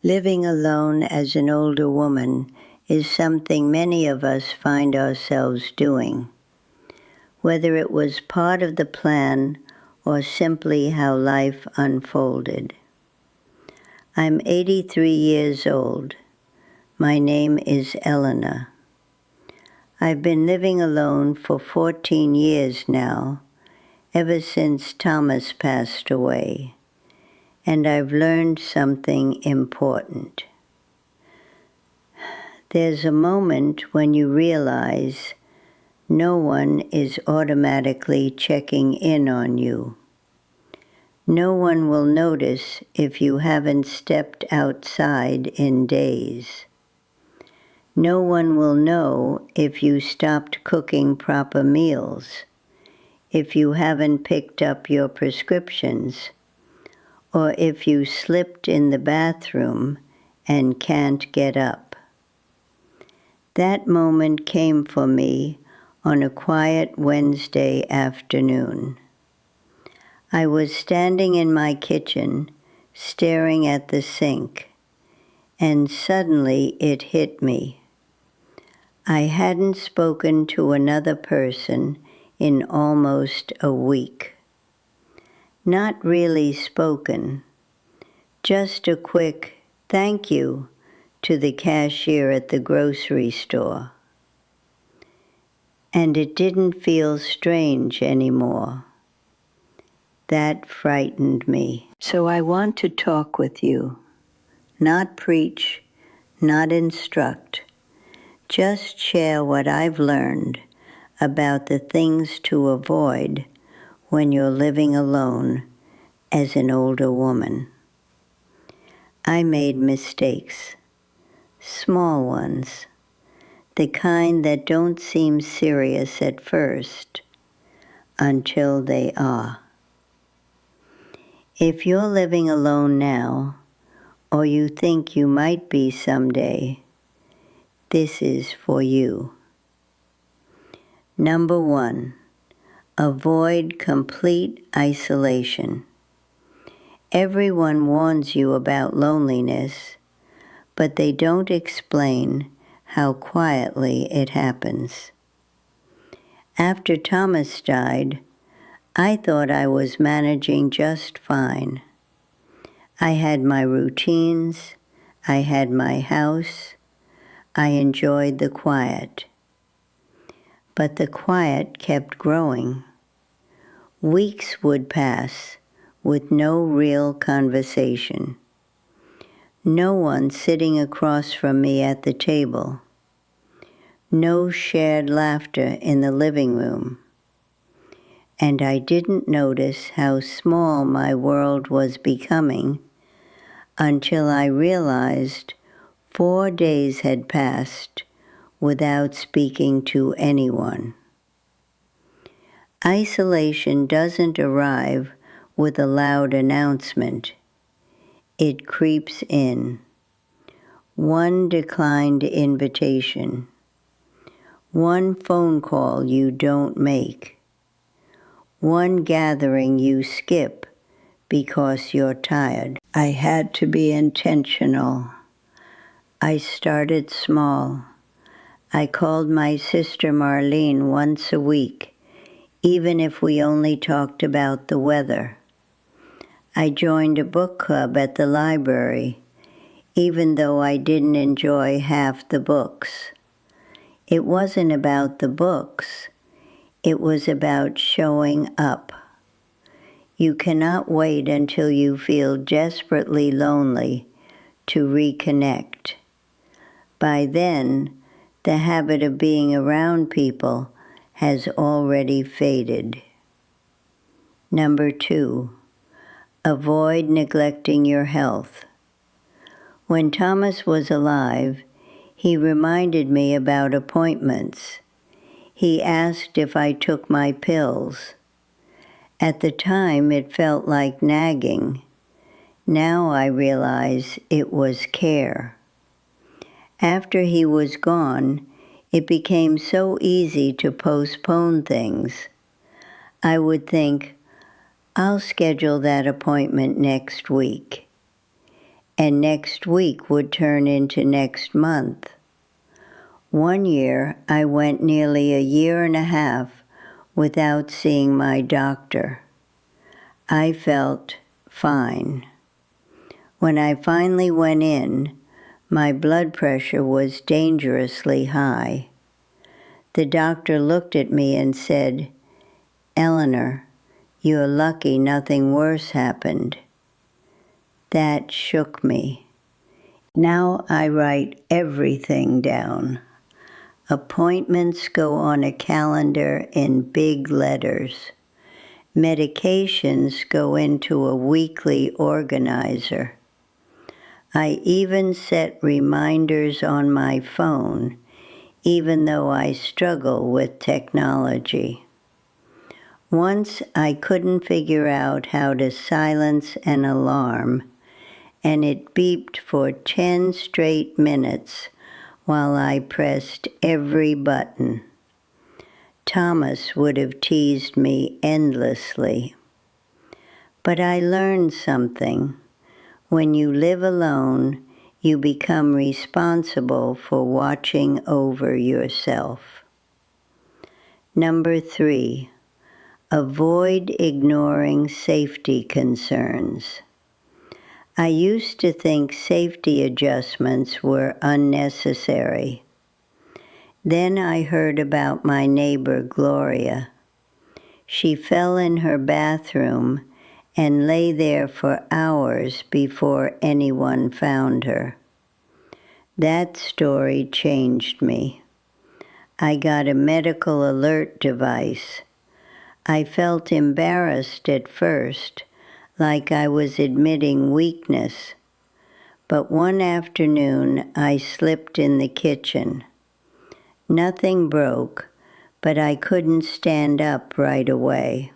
Living alone as an older woman is something many of us find ourselves doing. Whether it was part of the plan or simply how life unfolded. I'm 83 years old. My name is Eleanor. I've been living alone for 14 years now, ever since Thomas passed away, and I've learned something important. There's a moment when you realize no one is automatically checking in on you. No one will notice if you haven't stepped outside in days. No one will know if you stopped cooking proper meals, if you haven't picked up your prescriptions, or if you slipped in the bathroom and can't get up. That moment came for me on a quiet Wednesday afternoon. I was standing in my kitchen, staring at the sink, and suddenly it hit me. I hadn't spoken to another person in almost a week. Not really spoken, just a quick thank you to the cashier at the grocery store. And it didn't feel strange anymore. That frightened me. So I want to talk with you, not preach, not instruct, just share what I've learned about the things to avoid when you're living alone as an older woman. I made mistakes, small ones, the kind that don't seem serious at first until they are. If you're living alone now, or you think you might be someday, this is for you. Number 1, avoid complete isolation. Everyone warns you about loneliness, but they don't explain how quietly it happens. After Thomas died, I thought I was managing just fine. I had my routines, I had my house, I enjoyed the quiet. But the quiet kept growing. Weeks would pass with no real conversation. No one sitting across from me at the table. No shared laughter in the living room. And I didn't notice how small my world was becoming until I realized 4 days had passed without speaking to anyone. Isolation doesn't arrive with a loud announcement. It creeps in. One declined invitation. One phone call you don't make. One gathering you skip because you're tired. I had to be intentional. I started small. I called my sister Marlene once a week, even if we only talked about the weather. I joined a book club at the library, even though I didn't enjoy half the books. It wasn't about the books. It was about showing up. You cannot wait until you feel desperately lonely to reconnect. By then, the habit of being around people has already faded. Number 2, avoid neglecting your health. When Thomas was alive, he reminded me about appointments. He asked if I took my pills. At the time, it felt like nagging. Now I realize it was care. After he was gone, it became so easy to postpone things. I would think, I'll schedule that appointment next week. and next week would turn into next month. One year, I went nearly a year and a half without seeing my doctor. I felt fine. When I finally went in, my blood pressure was dangerously high. The doctor looked at me and said, "Eleanor, you're lucky nothing worse happened." That shook me. Now I write everything down. Appointments go on a calendar in big letters. Medications go into a weekly organizer. I even set reminders on my phone, even though I struggle with technology. Once I couldn't figure out how to silence an alarm, and it beeped for 10 straight minutes while I pressed every button. Thomas would have teased me endlessly. But I learned something. When you live alone, you become responsible for watching over yourself. Number 3, avoid ignoring safety concerns. I used to think safety adjustments were unnecessary. Then I heard about my neighbor Gloria. She fell in her bathroom and lay there for hours before anyone found her. That story changed me. I got a medical alert device. I felt embarrassed at first, like I was admitting weakness. But one afternoon I slipped in the kitchen. Nothing broke, but I couldn't stand up right away.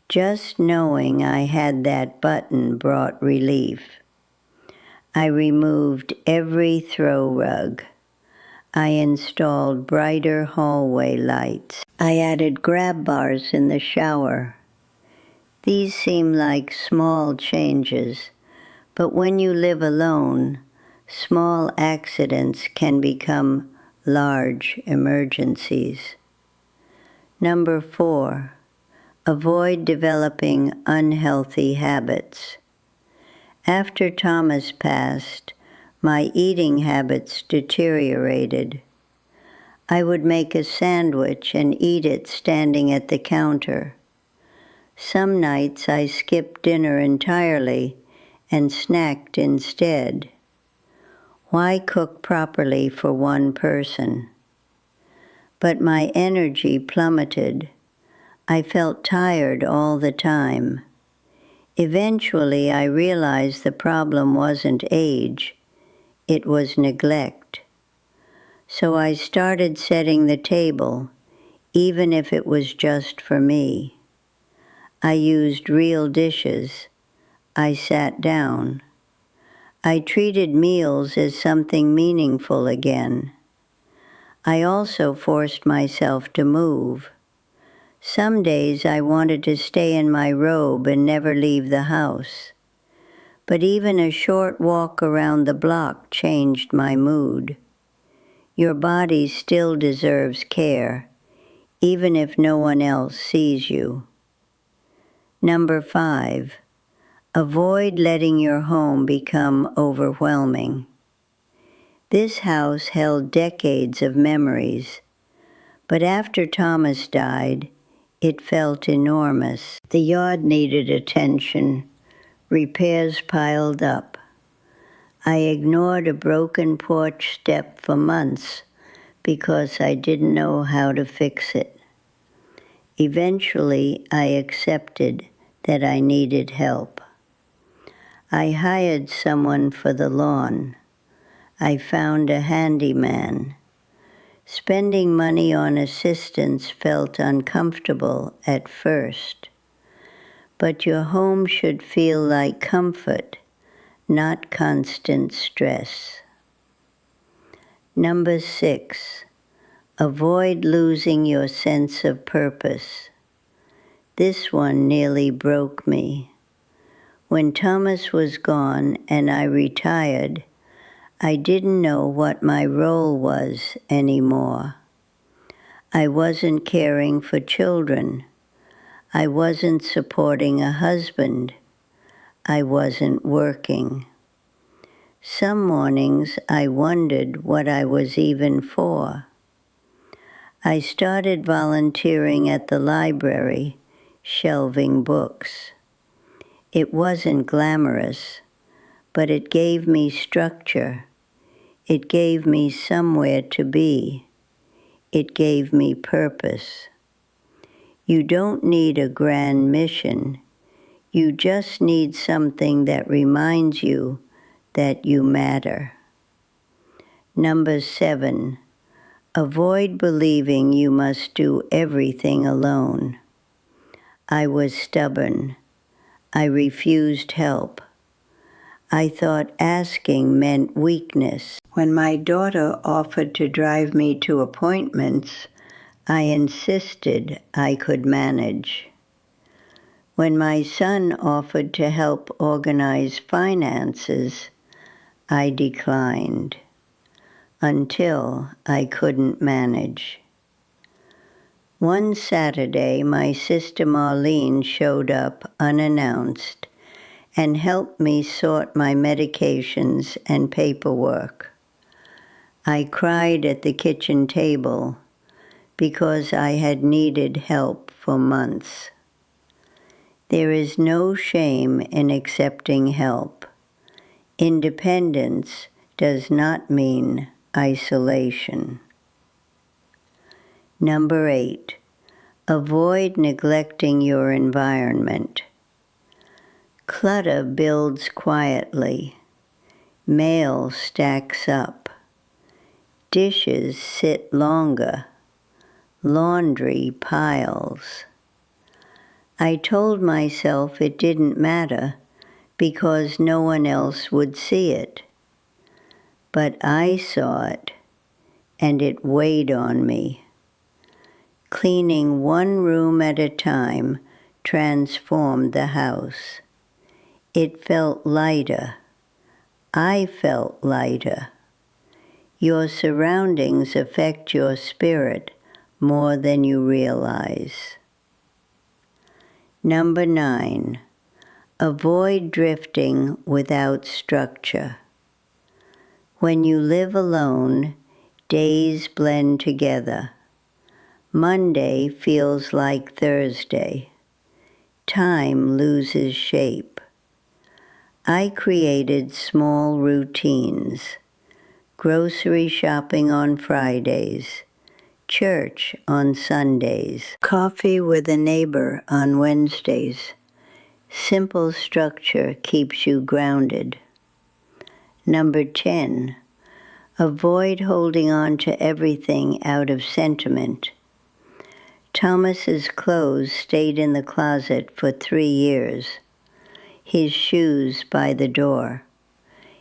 Just knowing I had that button brought relief. I removed every throw rug. I installed brighter hallway lights. I added grab bars in the shower. These seem like small changes, but when you live alone, small accidents can become large emergencies. Number 4, avoid developing unhealthy habits. After Thomas passed, my eating habits deteriorated. I would make a sandwich and eat it standing at the counter. Some nights I skipped dinner entirely and snacked instead. Why cook properly for one person? But my energy plummeted. I felt tired all the time. Eventually, I realized the problem wasn't age, it was neglect. So I started setting the table, even if it was just for me. I used real dishes. I sat down. I treated meals as something meaningful again. I also forced myself to move. Some days I wanted to stay in my robe and never leave the house. But even a short walk around the block changed my mood. Your body still deserves care, even if no one else sees you. Number 5, avoid letting your home become overwhelming. This house held decades of memories, but after Thomas died, it felt enormous. The yard needed attention. Repairs piled up. I ignored a broken porch step for months because I didn't know how to fix it. Eventually, I accepted that I needed help. I hired someone for the lawn. I found a handyman. Spending money on assistance felt uncomfortable at first. But your home should feel like comfort, not constant stress. Number 6, avoid losing your sense of purpose. This one nearly broke me. When Thomas was gone and I retired, I didn't know what my role was anymore. I wasn't caring for children. I wasn't supporting a husband. I wasn't working. Some mornings I wondered what I was even for. I started volunteering at the library, shelving books. It wasn't glamorous, but it gave me structure. It gave me somewhere to be. It gave me purpose. You don't need a grand mission. You just need something that reminds you that you matter. Number 7, avoid believing you must do everything alone. I was stubborn. I refused help. I thought asking meant weakness. When my daughter offered to drive me to appointments, I insisted I could manage. When my son offered to help organize finances, I declined until I couldn't manage. One Saturday, my sister Marlene showed up unannounced and helped me sort my medications and paperwork. I cried at the kitchen table because I had needed help for months. There is no shame in accepting help. Independence does not mean isolation. Number 8, avoid neglecting your environment. Clutter builds quietly. Mail stacks up. Dishes sit longer. Laundry piles. I told myself it didn't matter because no one else would see it. But I saw it, and it weighed on me. Cleaning one room at a time transformed the house. It felt lighter. I felt lighter. Your surroundings affect your spirit more than you realize. Number 9, avoid drifting without structure. When you live alone, days blend together. Monday feels like Thursday. Time loses shape. I created small routines. Grocery shopping on Fridays. Church on Sundays. Coffee with a neighbor on Wednesdays. Simple structure keeps you grounded. Number 10, avoid holding on to everything out of sentiment. Thomas's clothes stayed in the closet for 3 years. His shoes by the door.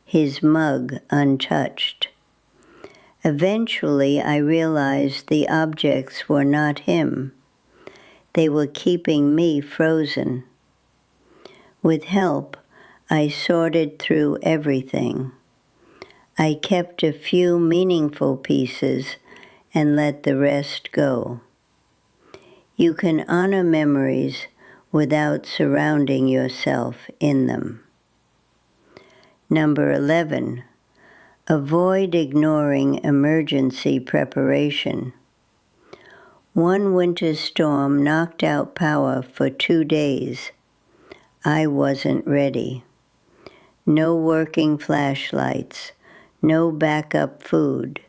His mug untouched. Eventually, I realized the objects were not him. They were keeping me frozen. With help, I sorted through everything. I kept a few meaningful pieces and let the rest go. You can honor memories without surrounding yourself in them. Number 11, avoid ignoring emergency preparation. One winter storm knocked out power for 2 days. I wasn't ready. No working flashlights, no backup food.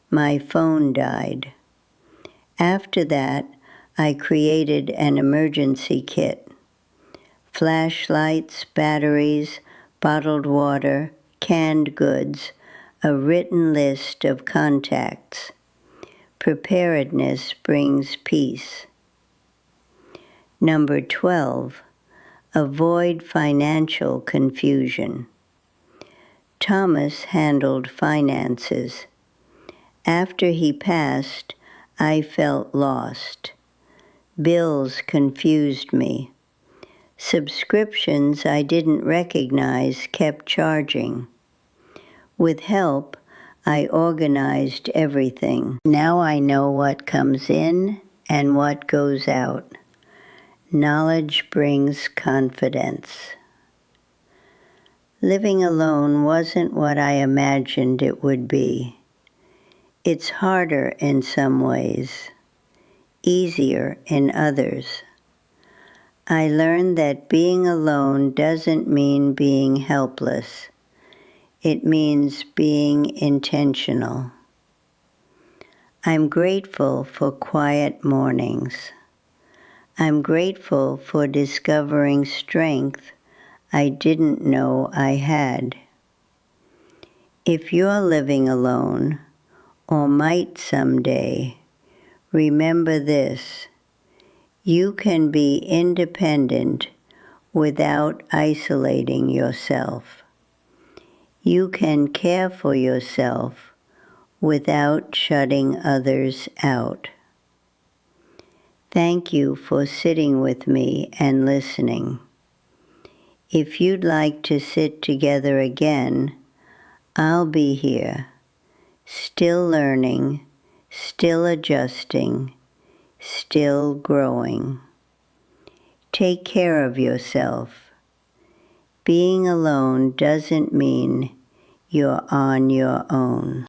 My phone died. After that, I created an emergency kit. Flashlights, batteries, bottled water, canned goods, a written list of contacts. Preparedness brings peace. Number 12, avoid financial confusion. Thomas handled finances. After he passed, I felt lost. Bills confused me. Subscriptions I didn't recognize kept charging. With help, I organized everything. Now I know what comes in and what goes out. Knowledge brings confidence. Living alone wasn't what I imagined it would be. It's harder in some ways, easier in others. I learned that being alone doesn't mean being helpless. It means being intentional. I'm grateful for quiet mornings. I'm grateful for discovering strength I didn't know I had. If you're living alone, or might someday, remember this: you can be independent without isolating yourself. You can care for yourself without shutting others out. Thank you for sitting with me and listening. If you'd like to sit together again, I'll be here, still learning, still adjusting, still growing. Take care of yourself. Being alone doesn't mean you're on your own.